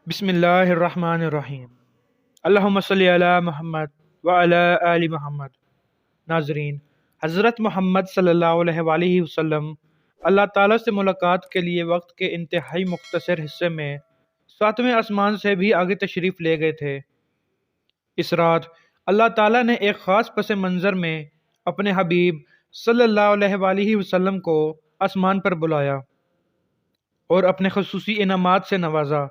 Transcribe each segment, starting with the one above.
بسم اللہ الرحمن الرحیم۔ اللہم صلی علی محمد وعلی آل محمد۔ ناظرین، حضرت محمد صلی اللہ علیہ وآلہ وسلم اللہ تعالیٰ سے ملاقات کے لیے وقت کے انتہائی مختصر حصے میں ساتویں آسمان سے بھی آگے تشریف لے گئے تھے۔ اس رات اللہ تعالیٰ نے ایک خاص پس منظر میں اپنے حبیب صلی اللہ علیہ وآلہ وسلم کو آسمان پر بلایا اور اپنے خصوصی انعامات سے نوازا۔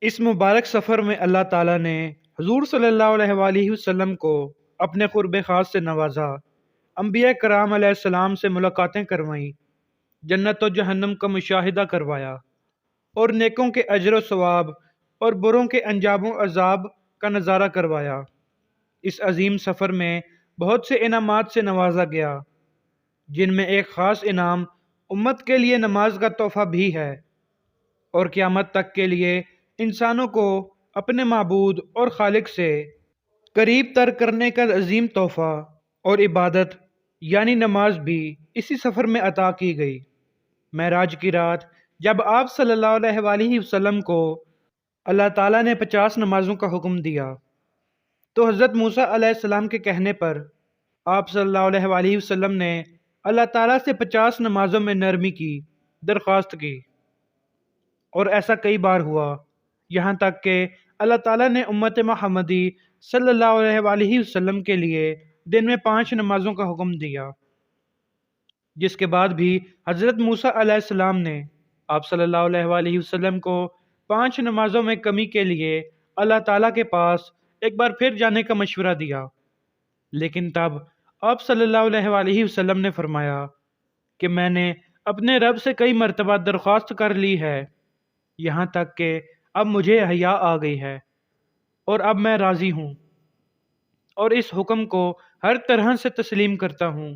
اس مبارک سفر میں اللہ تعالیٰ نے حضور صلی اللہ علیہ وآلہ وسلم کو اپنے قرب خاص سے نوازا، انبیاء کرام علیہ السلام سے ملاقاتیں کروائیں، جنت و جہنم کا مشاہدہ کروایا اور نیکوں کے اجر و ثواب اور بروں کے انجام و عذاب کا نظارہ کروایا۔ اس عظیم سفر میں بہت سے انعامات سے نوازا گیا، جن میں ایک خاص انعام امت کے لیے نماز کا تحفہ بھی ہے، اور قیامت تک کے لیے انسانوں کو اپنے معبود اور خالق سے قریب تر کرنے کا عظیم تحفہ اور عبادت یعنی نماز بھی اسی سفر میں عطا کی گئی۔ معراج کی رات جب آپ صلی اللہ علیہ وآلہ وسلم کو اللہ تعالیٰ نے 50 نمازوں کا حکم دیا تو حضرت موسیٰ علیہ السلام کے کہنے پر آپ صلی اللہ علیہ وآلہ وسلم نے اللہ تعالیٰ سے 50 نمازوں میں نرمی کی درخواست کی، اور ایسا کئی بار ہوا، یہاں تک کہ اللہ تعالیٰ نے امت محمدی صلی اللہ علیہ وآلہ وسلم کے لیے دن میں 5 نمازوں کا حکم دیا، جس کے بعد بھی حضرت موسیٰ علیہ السلام نے آپ صلی اللہ علیہ وآلہ وسلم کو 5 نمازوں میں کمی کے لیے اللہ تعالیٰ کے پاس ایک بار پھر جانے کا مشورہ دیا، لیکن تب آپ صلی اللہ علیہ وآلہ وسلم نے فرمایا کہ میں نے اپنے رب سے کئی مرتبہ درخواست کر لی ہے، یہاں تک کہ اب مجھے حیا آ گئی ہے اور اب میں راضی ہوں اور اس حکم کو ہر طرح سے تسلیم کرتا ہوں۔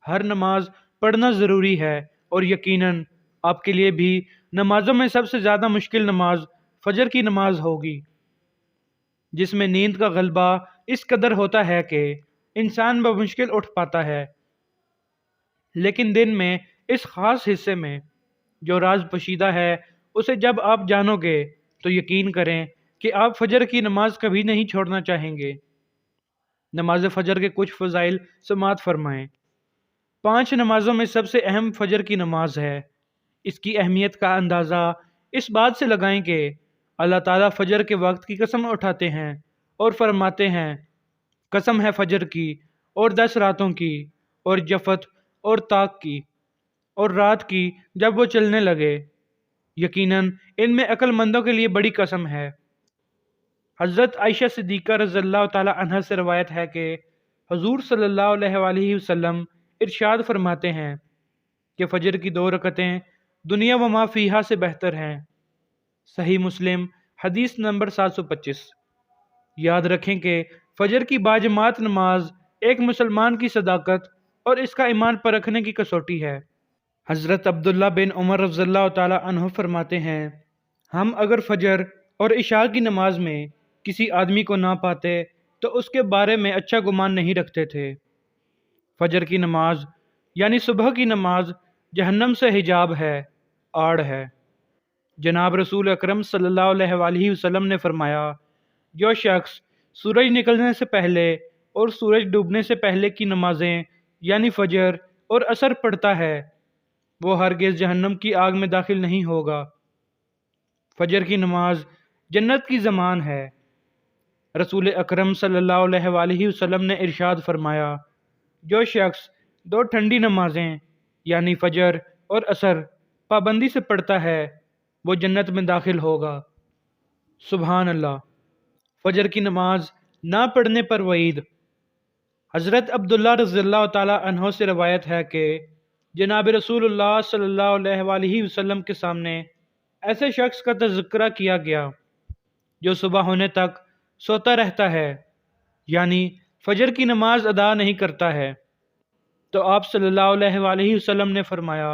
ہر نماز پڑھنا ضروری ہے، اور یقیناً آپ کے لیے بھی نمازوں میں سب سے زیادہ مشکل نماز فجر کی نماز ہوگی، جس میں نیند کا غلبہ اس قدر ہوتا ہے کہ انسان بمشکل اٹھ پاتا ہے، لیکن دن میں اس خاص حصے میں جو راز پوشیدہ ہے اسے جب آپ جانو گے تو یقین کریں کہ آپ فجر کی نماز کبھی نہیں چھوڑنا چاہیں گے۔ نماز فجر کے کچھ فضائل سماعت فرمائیں۔ 5 نمازوں میں سب سے اہم فجر کی نماز ہے۔ اس کی اہمیت کا اندازہ اس بات سے لگائیں کہ اللہ تعالیٰ فجر کے وقت کی قسم اٹھاتے ہیں اور فرماتے ہیں، قسم ہے فجر کی اور 10 راتوں کی اور جفت اور طاق کی اور رات کی جب وہ چلنے لگے، یقیناً ان میں عقل مندوں کے لیے بڑی قسم ہے۔ حضرت عائشہ صدیقہ رضی اللہ تعالی عنہ سے روایت ہے کہ حضور صلی اللہ علیہ وآلہ وسلم ارشاد فرماتے ہیں کہ فجر کی 2 رکعتیں دنیا و ما فیہا سے بہتر ہیں۔ صحیح مسلم حدیث نمبر 725۔ یاد رکھیں کہ فجر کی باجماعت نماز ایک مسلمان کی صداقت اور اس کا ایمان پرکھنے کی کسوٹی ہے۔ حضرت عبداللہ بن عمر رضی اللہ تعالی عنہ فرماتے ہیں، ہم اگر فجر اور عشاء کی نماز میں کسی آدمی کو نہ پاتے تو اس کے بارے میں اچھا گمان نہیں رکھتے تھے۔ فجر کی نماز یعنی صبح کی نماز جہنم سے حجاب ہے، آڑ ہے۔ جناب رسول اکرم صلی اللہ علیہ وآلہ وسلم نے فرمایا، جو شخص سورج نکلنے سے پہلے اور سورج ڈوبنے سے پہلے کی نمازیں یعنی فجر اور عصر پڑھتا ہے وہ ہرگز جہنم کی آگ میں داخل نہیں ہوگا۔ فجر کی نماز جنت کی ضمان ہے۔ رسول اکرم صلی اللہ علیہ وآلہ وسلم نے ارشاد فرمایا، جو شخص 2 ٹھنڈی نمازیں یعنی فجر اور عصر پابندی سے پڑھتا ہے وہ جنت میں داخل ہوگا۔ سبحان اللہ۔ فجر کی نماز نہ پڑھنے پر وعید۔ حضرت عبداللہ رضی اللہ تعالی عنہ سے روایت ہے کہ جناب رسول اللہ صلی اللہ علیہ وآلہ وسلم کے سامنے ایسے شخص کا تذکرہ کیا گیا جو صبح ہونے تک سوتا رہتا ہے، یعنی فجر کی نماز ادا نہیں کرتا ہے، تو آپ صلی اللہ علیہ وآلہ وسلم نے فرمایا،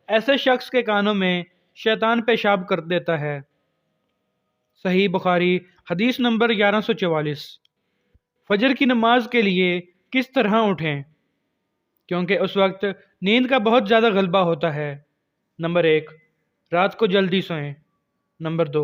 ایسے شخص کے کانوں میں شیطان پیشاب کر دیتا ہے۔ صحیح بخاری حدیث نمبر 1144۔ فجر کی نماز کے لیے کس طرح اٹھیں؟ کیونکہ اس وقت نیند کا بہت زیادہ غلبہ ہوتا ہے۔ نمبر 1، رات کو جلدی سوئیں۔ نمبر 2،